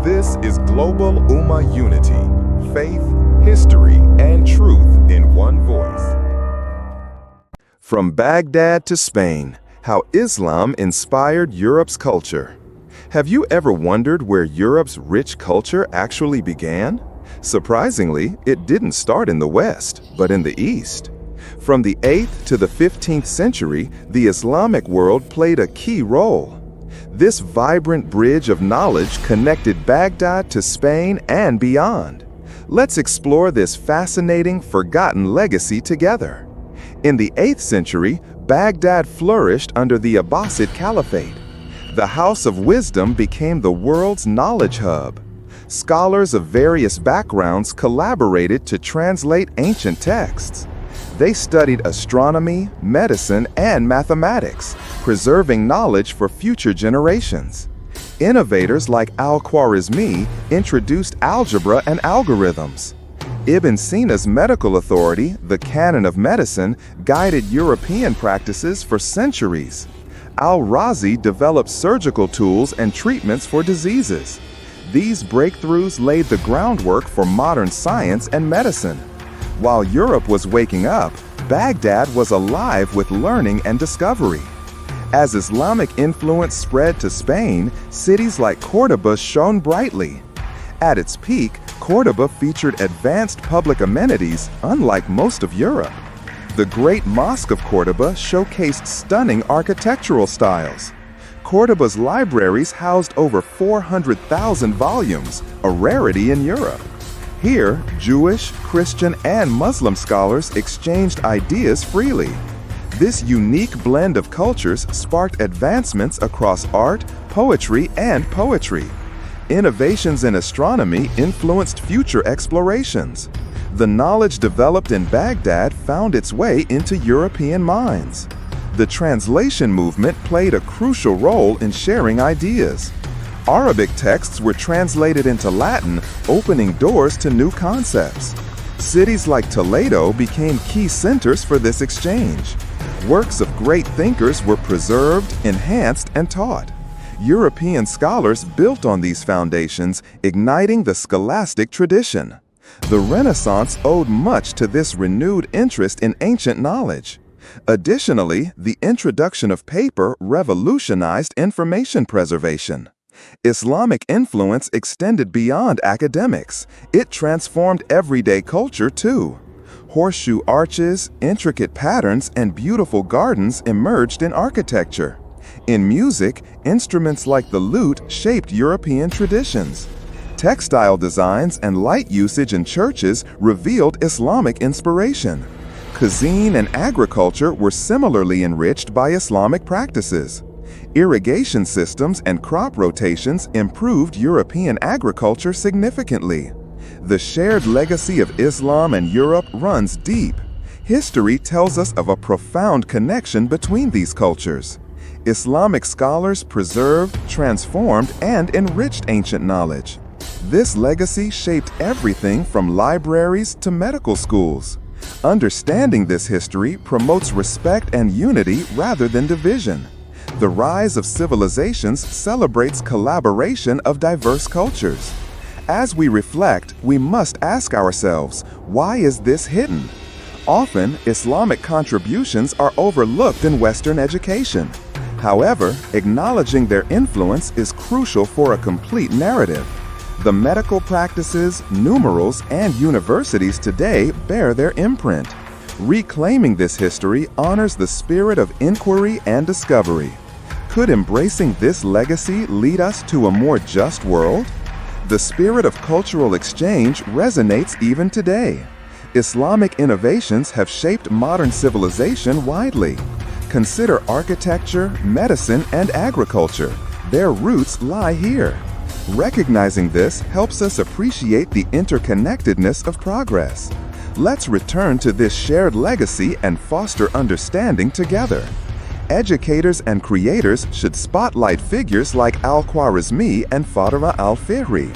This is Global Ummah Unity, faith, history, and truth in one voice. From Baghdad to Spain, how Islam inspired Europe's culture. Have you ever wondered where Europe's rich culture actually began? Surprisingly, it didn't start in the West, but in the East. From the 8th to the 15th century, the Islamic world played a key role. This vibrant bridge of knowledge connected Baghdad to Spain and beyond. Let's explore this fascinating, forgotten legacy together. In the 8th century, Baghdad flourished under the Abbasid Caliphate. The House of Wisdom became the world's knowledge hub. Scholars of various backgrounds collaborated to translate ancient texts. They studied astronomy, medicine, and mathematics, preserving knowledge for future generations. Innovators like Al-Khwarizmi introduced algebra and algorithms. Ibn Sina's medical authority, the canon of medicine, guided European practices for centuries. Al-Razi developed surgical tools and treatments for diseases. These breakthroughs laid the groundwork for modern science and medicine. While Europe was waking up, Baghdad was alive with learning and discovery. As Islamic influence spread to Spain, cities like Cordoba shone brightly. At its peak, Cordoba featured advanced public amenities unlike most of Europe. The Great Mosque of Cordoba showcased stunning architectural styles. Cordoba's libraries housed over 400,000 volumes, a rarity in Europe. Here, Jewish, Christian, and Muslim scholars exchanged ideas freely. This unique blend of cultures sparked advancements across art, poetry, and poetry. Innovations in astronomy influenced future explorations. The knowledge developed in Baghdad found its way into European minds. The translation movement played a crucial role in sharing ideas. Arabic texts were translated into Latin, opening doors to new concepts. Cities like Toledo became key centers for this exchange. Works of great thinkers were preserved, enhanced, and taught. European scholars built on these foundations, igniting the scholastic tradition. The Renaissance owed much to this renewed interest in ancient knowledge. Additionally, the introduction of paper revolutionized information preservation. Islamic influence extended beyond academics. It transformed everyday culture too. Horseshoe arches, intricate patterns, and beautiful gardens emerged in architecture. In music, instruments like the lute shaped European traditions. Textile designs and light usage in churches revealed Islamic inspiration. Cuisine and agriculture were similarly enriched by Islamic practices. Irrigation systems and crop rotations improved European agriculture significantly. The shared legacy of Islam and Europe runs deep. History tells us of a profound connection between these cultures. Islamic scholars preserved, transformed, and enriched ancient knowledge. This legacy shaped everything from libraries to medical schools. Understanding this history promotes respect and unity rather than division. The rise of civilizations celebrates collaboration of diverse cultures. As we reflect, we must ask ourselves, why is this hidden? Often, Islamic contributions are overlooked in Western education. However, acknowledging their influence is crucial for a complete narrative. The medical practices, numerals, and universities today bear their imprint. Reclaiming this history honors the spirit of inquiry and discovery. Could embracing this legacy lead us to a more just world? The spirit of cultural exchange resonates even today. Islamic innovations have shaped modern civilization widely. Consider architecture, medicine, and agriculture. Their roots lie here. Recognizing this helps us appreciate the interconnectedness of progress. Let's return to this shared legacy and foster understanding together. Educators and creators should spotlight figures like Al-Khwarizmi and Fatima al-Fihri.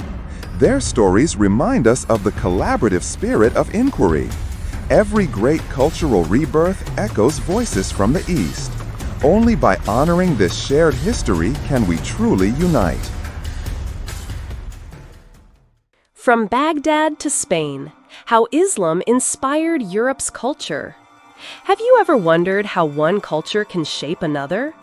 Their stories remind us of the collaborative spirit of inquiry. Every great cultural rebirth echoes voices from the East. Only by honoring this shared history can we truly unite. From Baghdad to Spain, how Islam inspired Europe's culture. Have you ever wondered how one culture can shape another?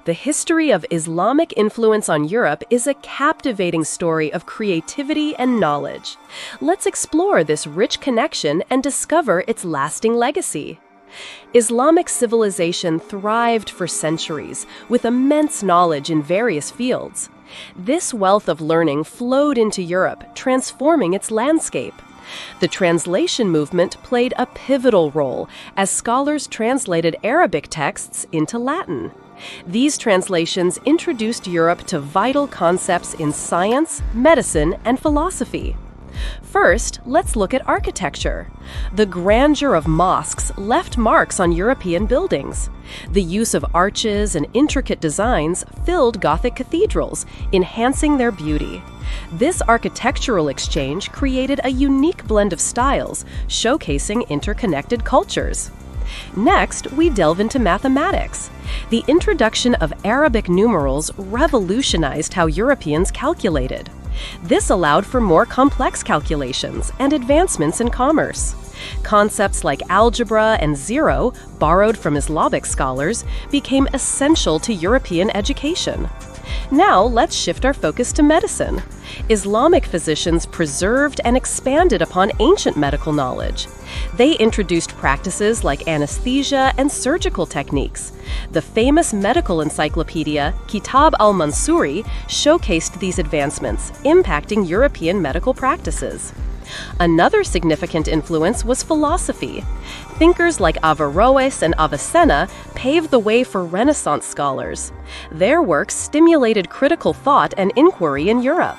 The history of Islamic influence on Europe is a captivating story of creativity and knowledge. Let's explore this rich connection and discover its lasting legacy. Islamic civilization thrived for centuries, with immense knowledge in various fields. This wealth of learning flowed into Europe, transforming its landscape. The translation movement played a pivotal role as scholars translated Arabic texts into Latin. These translations introduced Europe to vital concepts in science, medicine, and philosophy. First, let's look at architecture. The grandeur of mosques left marks on European buildings. The use of arches and intricate designs filled Gothic cathedrals, enhancing their beauty. This architectural exchange created a unique blend of styles, showcasing interconnected cultures. Next, we delve into mathematics. The introduction of Arabic numerals revolutionized how Europeans calculated. This allowed for more complex calculations and advancements in commerce. Concepts like algebra and zero, borrowed from Islamic scholars, became essential to European education. Now let's shift our focus to medicine. Islamic physicians preserved and expanded upon ancient medical knowledge. They introduced practices like anesthesia and surgical techniques. The famous medical encyclopedia, Kitab al-Mansuri, showcased these advancements, impacting European medical practices. Another significant influence was philosophy. Thinkers like Averroes and Avicenna paved the way for Renaissance scholars. Their works stimulated critical thought and inquiry in Europe.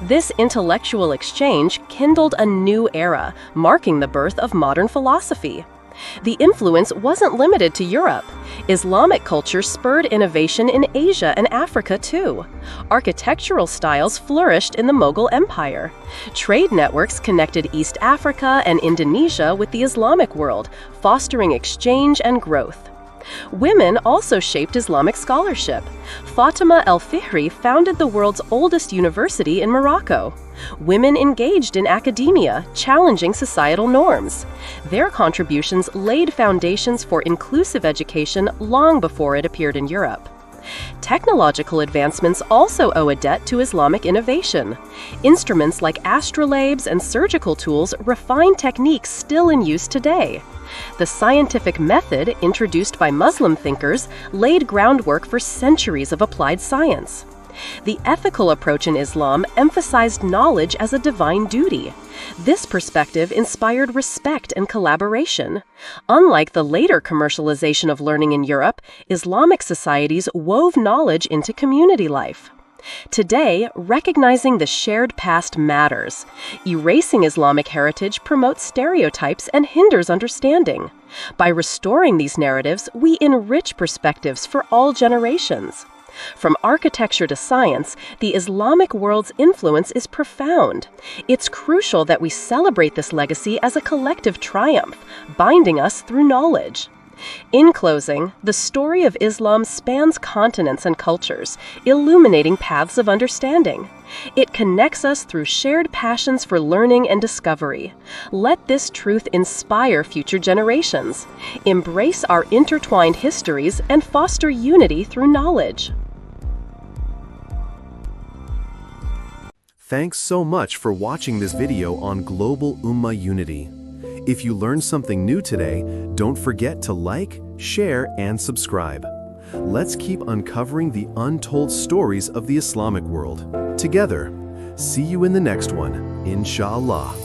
This intellectual exchange kindled a new era, marking the birth of modern philosophy. The influence wasn't limited to Europe. Islamic culture spurred innovation in Asia and Africa too. Architectural styles flourished in the Mughal Empire. Trade networks connected East Africa and Indonesia with the Islamic world, fostering exchange and growth. Women also shaped Islamic scholarship. Fatima el-Fihri founded the world's oldest university in Morocco. Women engaged in academia, challenging societal norms. Their contributions laid foundations for inclusive education long before it appeared in Europe. Technological advancements also owe a debt to Islamic innovation. Instruments like astrolabes and surgical tools refine techniques still in use today. The scientific method, introduced by Muslim thinkers, laid groundwork for centuries of applied science. The ethical approach in Islam emphasized knowledge as a divine duty. This perspective inspired respect and collaboration. Unlike the later commercialization of learning in Europe, Islamic societies wove knowledge into community life. Today, recognizing the shared past matters. Erasing Islamic heritage promotes stereotypes and hinders understanding. By restoring these narratives, we enrich perspectives for all generations. From architecture to science, the Islamic world's influence is profound. It's crucial that we celebrate this legacy as a collective triumph, binding us through knowledge. In closing, the story of Islam spans continents and cultures, illuminating paths of understanding. It connects us through shared passions for learning and discovery. Let this truth inspire future generations. Embrace our intertwined histories and foster unity through knowledge. Thanks so much for watching this video on Global Ummah Unity. If you learned something new today, don't forget to like, share, and subscribe. Let's keep uncovering the untold stories of the Islamic world. Together, see you in the next one, inshallah.